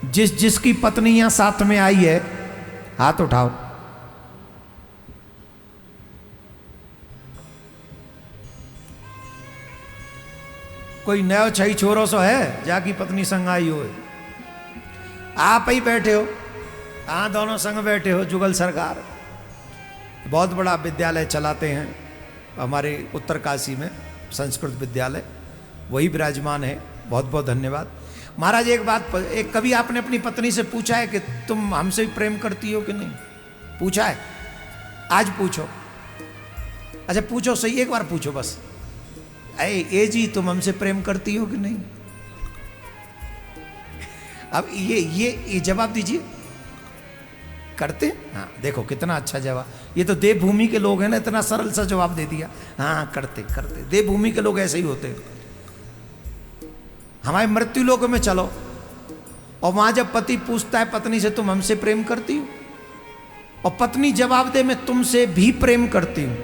जिसकी पत्नी यहां साथ में आई है हाथ उठाओ। कोई नया छई छोरो सो है जाकी पत्नी संग आई हो? आप ही बैठे हो, हाँ दोनों संग बैठे हो। जुगल सरकार बहुत बड़ा विद्यालय चलाते हैं हमारे उत्तरकाशी में, संस्कृत विद्यालय, वही विराजमान है। बहुत बहुत धन्यवाद महाराज। एक बात, एक कभी आपने अपनी पत्नी से पूछा है कि तुम हमसे भी प्रेम करती हो कि नहीं? पूछा है? आज पूछो। अच्छा पूछो सही, एक बार पूछो बस। ए जी तुम हमसे प्रेम करती हो कि नहीं? अब ये जवाब दीजिए। करते? हाँ देखो कितना अच्छा जवाब। ये तो देवभूमि के लोग हैं ना, इतना सरल सा जवाब दे दिया। हाँ करते करते, देवभूमि के लोग ऐसे ही होते हैं। हमारे मृत्यु लोक में चलो और वहां जब पति पूछता है पत्नी से तुम हमसे प्रेम करती हो, और पत्नी जवाब दे मैं तुमसे भी प्रेम करती हूं,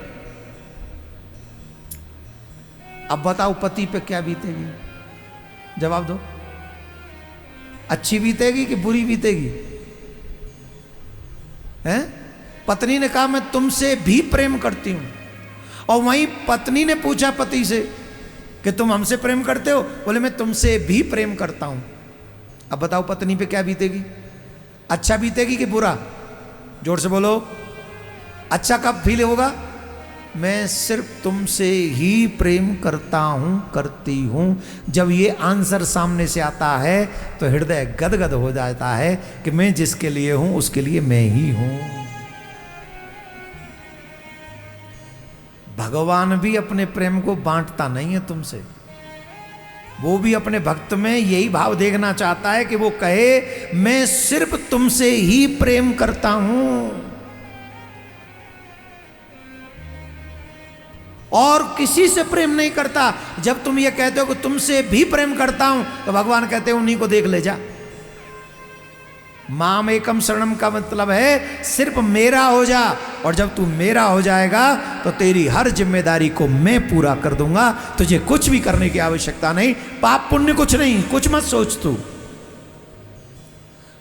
अब बताओ पति पे क्या बीतेगी? जवाब दो। अच्छी बीतेगी कि बुरी बीतेगी? हैं? पत्नी ने कहा मैं तुमसे भी प्रेम करती हूं, और वहीं पत्नी ने पूछा पति से कि तुम हमसे प्रेम करते हो? बोले मैं तुमसे भी प्रेम करता हूं। अब बताओ पत्नी पे क्या बीतेगी? अच्छा बीतेगी कि बुरा? जोर से बोलो। अच्छा कब फील होगा? मैं सिर्फ तुमसे ही प्रेम करता हूं, करती हूं। जब ये आंसर सामने से आता है तो हृदय गदगद हो जाता है कि मैं जिसके लिए हूं उसके लिए मैं ही हूं। भगवान भी अपने प्रेम को बांटता नहीं है तुमसे, वो भी अपने भक्त में यही भाव देखना चाहता है कि वो कहे मैं सिर्फ तुमसे ही प्रेम करता हूं और किसी से प्रेम नहीं करता। जब तुम ये कहते हो कि तुमसे भी प्रेम करता हूं तो भगवान कहते हैं उन्हीं को देख ले जा। माम एकम शरणम का मतलब है सिर्फ मेरा हो जा, और जब तू मेरा हो जाएगा तो तेरी हर जिम्मेदारी को मैं पूरा कर दूंगा। तुझे कुछ भी करने की आवश्यकता नहीं, पाप पुण्य कुछ नहीं, कुछ मत सोच तू,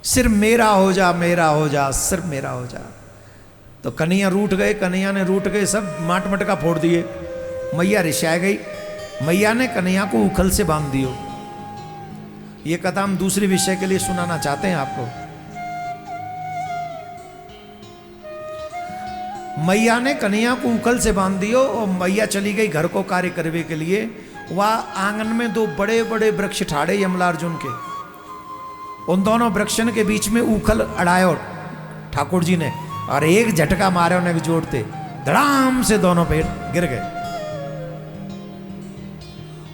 सिर्फ मेरा हो जा, मेरा हो जा, सिर्फ मेरा हो जा। तो कन्हैया रूठ गए, कन्हैया ने रूठ गए, सब माट मटका फोड़ दिए। मैया रिशाय गई, मैया ने कन्हैया को उखल से बांध दियो। ये कथा हम दूसरे विषय के लिए सुनाना चाहते हैं आपको। मैया ने कन्हैया को उखल से बांध दियो और मैया चली गई घर को कार्य करने के लिए। वह आंगन में दो बड़े बड़े वृक्ष ठाड़े यमलार्जुन के, उन दोनों वृक्षन के बीच में उखल अड़ायो ठाकुर जी ने, और एक झटका मारे उन्हें जोड़ते, धड़ाम से दोनों पेड़ गिर गए।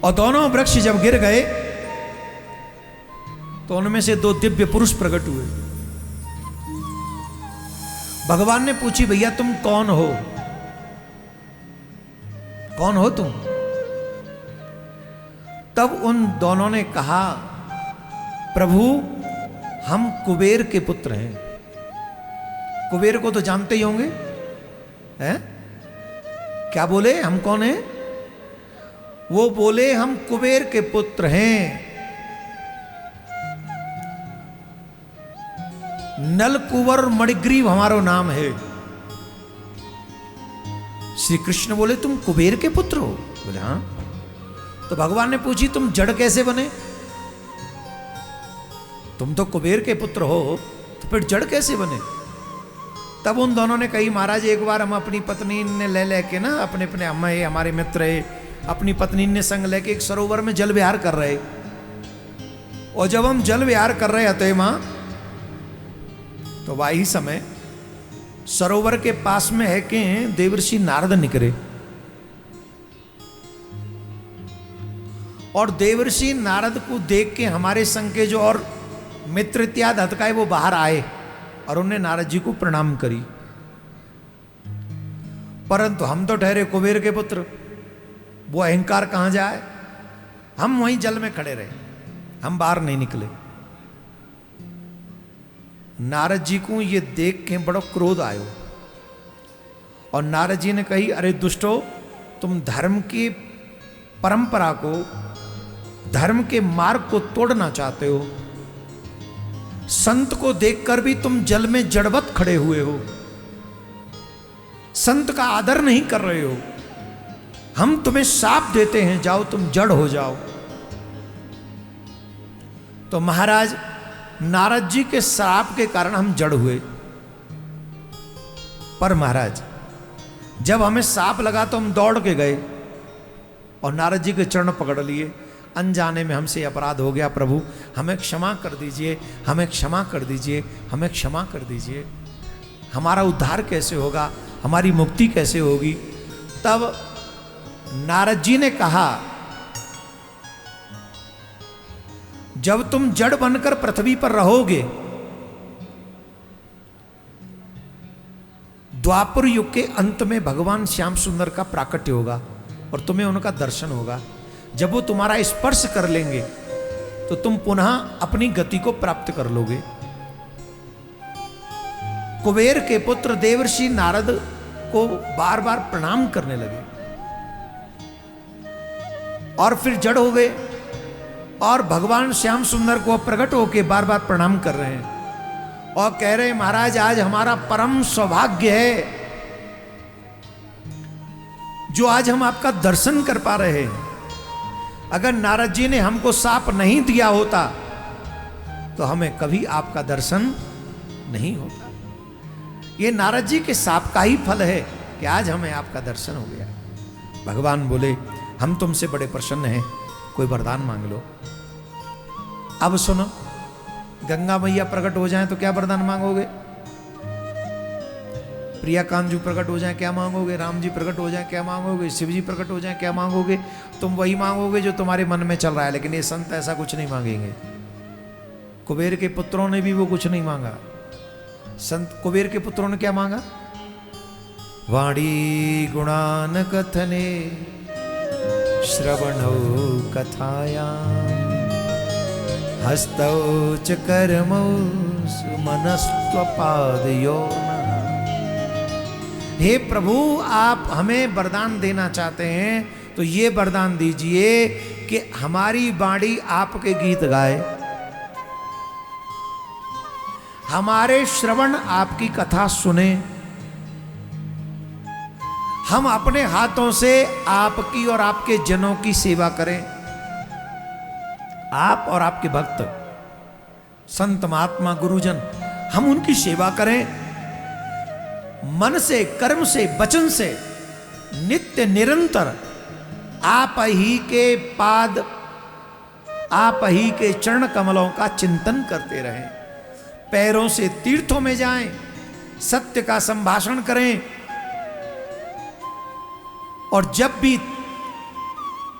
और दोनों वृक्ष जब गिर गए तो उनमें से दो दिव्य पुरुष प्रकट हुए। भगवान ने पूछी भैया तुम कौन हो? कौन हो तुम? तब उन दोनों ने कहा प्रभु हम कुबेर के पुत्र हैं। कुबेर को तो जानते ही होंगे, हैं? क्या बोले? हम कौन हैं? वो बोले हम कुबेर के पुत्र हैं। नलकुवर मणिग्रीव हमारो नाम है। श्री कृष्ण बोले तुम कुबेर के पुत्र हो? बोले हाँ। तो भगवान ने पूछी तुम जड़ कैसे बने? तुम तो कुबेर के पुत्र हो तो फिर जड़ कैसे बने? तब उन दोनों ने कही महाराज एक बार हम अपनी पत्नी ने ले लेके ना, अपने अपने हमारे मित्र है, अपनी पत्नी ने संग लेके एक सरोवर में जल विहार कर रहे, और जब हम जल विहार कर रहे थे मां, तो वही समय सरोवर के पास में है कि देवर्षि नारद निकले, और देवर्षि नारद को देख के हमारे संग के जो और मित्र इत्यादि हतकाए वो बाहर आए और उन्होंने नारद जी को प्रणाम करी। परंतु हम तो ठहरे कुबेर के पुत्र, वो अहंकार कहां जाए? हम वहीं जल में खड़े रहे, हम बाहर नहीं निकले। नारद जी को ये देख के बड़ा क्रोध आयो, और नारद जी ने कही अरे दुष्टो, तुम धर्म की परंपरा को, धर्म के मार्ग को तोड़ना चाहते हो। संत को देखकर भी तुम जल में जड़वत खड़े हुए हो, संत का आदर नहीं कर रहे हो। हम तुम्हें शाप देते हैं, जाओ तुम जड़ हो जाओ। तो महाराज नारद जी के श्राप के कारण हम जड़ हुए। पर महाराज जब हमें शाप लगा तो हम दौड़ के गए और नारद जी के चरण पकड़ लिए। अनजाने में हमसे अपराध हो गया, प्रभु हमें क्षमा कर दीजिए, हमें क्षमा कर दीजिए, हमें क्षमा कर दीजिए। हमारा उद्धार कैसे होगा, हमारी मुक्ति कैसे होगी? तब नारद जी ने कहा, जब तुम जड़ बनकर पृथ्वी पर रहोगे, द्वापर युग के अंत में भगवान श्याम सुंदर का प्राकट्य होगा और तुम्हें उनका दर्शन होगा। जब वो तुम्हारा स्पर्श कर लेंगे तो तुम पुनः अपनी गति को प्राप्त कर लोगे। कुबेर के पुत्र देवर्षि नारद को बार बार प्रणाम करने लगे और फिर जड़ हो गए और भगवान श्याम सुंदर को प्रकट होकर बार बार प्रणाम कर रहे हैं और कह रहे हैं, महाराज आज हमारा परम सौभाग्य है जो आज हम आपका दर्शन कर पा रहे हैं। अगर नारद जी ने हमको शाप नहीं दिया होता तो हमें कभी आपका दर्शन नहीं होता। ये नारद जी के शाप का ही फल है कि आज हमें आपका दर्शन हो गया। भगवान बोले, हम तुमसे बड़े प्रसन्न हैं, कोई वरदान मांग लो। अब सुनो, गंगा मैया प्रकट हो जाए तो क्या वरदान मांगोगे? प्रिया कांजू प्रकट हो जाए क्या मांगोगे? राम जी प्रकट हो जाए क्या मांगोगे? शिव जी प्रकट हो जाए क्या मांगोगे? तुम वही मांगोगे जो तुम्हारे मन में चल रहा है। लेकिन ये संत ऐसा कुछ नहीं मांगेंगे। कुबेर के पुत्रों ने भी वो कुछ नहीं मांगा। संत कुबेर के पुत्रों ने क्या मांगा? वाणी गुणान कथने श्रवणौ कथायां हस्तौ च कर्मौ मनस्त्वपादयोः। हे प्रभु, आप हमें वरदान देना चाहते हैं तो ये वरदान दीजिए कि हमारी वाणी आपके गीत गाए, हमारे श्रवण आपकी कथा सुने, हम अपने हाथों से आपकी और आपके जनों की सेवा करें। आप और आपके भक्त, संत महात्मा गुरुजन, हम उनकी सेवा करें। मन से, कर्म से, वचन से नित्य निरंतर आप ही के पाद, आप ही के चरण कमलों का चिंतन करते रहें। पैरों से तीर्थों में जाएं, सत्य का संभाषण करें और जब भी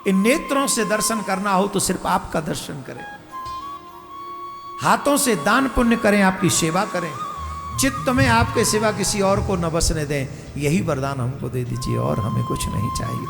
इन नेत्रों से दर्शन करना हो तो सिर्फ आपका दर्शन करें। हाथों से दान पुण्य करें, आपकी सेवा करें। चित्त में आपके सिवा किसी और को न बसने दें। यही वरदान हमको दे दीजिए और हमें कुछ नहीं चाहिए।